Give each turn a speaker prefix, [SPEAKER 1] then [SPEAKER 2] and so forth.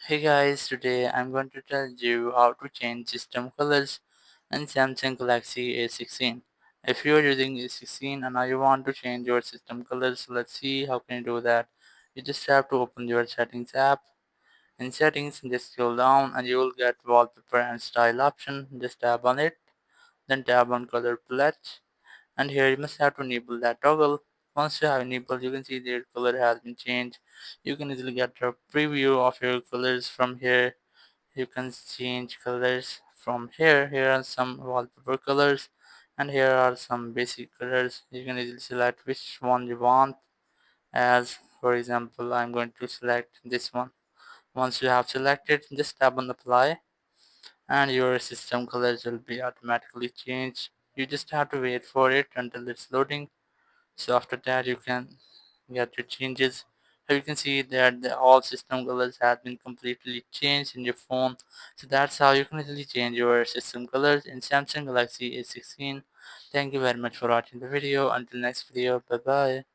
[SPEAKER 1] Hey guys, today I'm going to tell you how to change system colors in Samsung Galaxy A16. If you're using A16 and now you want to change your system colors, let's see how can you do that. You just have to open your settings app. In settings, just scroll down and you will get wallpaper and style option. Just tap on it, then tap on color palette, and here you must have to enable that toggle. Once you have enabled, you can see their color has been changed. You can easily get a preview of your colors from here. You can change colors from here. Here are some wallpaper colors, and here are some basic colors. You can easily select which one you want. As for example, I'm going to select this one. Once you have selected, just tap on apply and your system colors will be automatically changed. You just have to wait for it until it's loading. So after that you can get your changes. Here you can see that all system colors have been completely changed in your phone. So that's how you can easily change your system colors in Samsung Galaxy A16. Thank you very much for watching the video. Until next video, bye bye.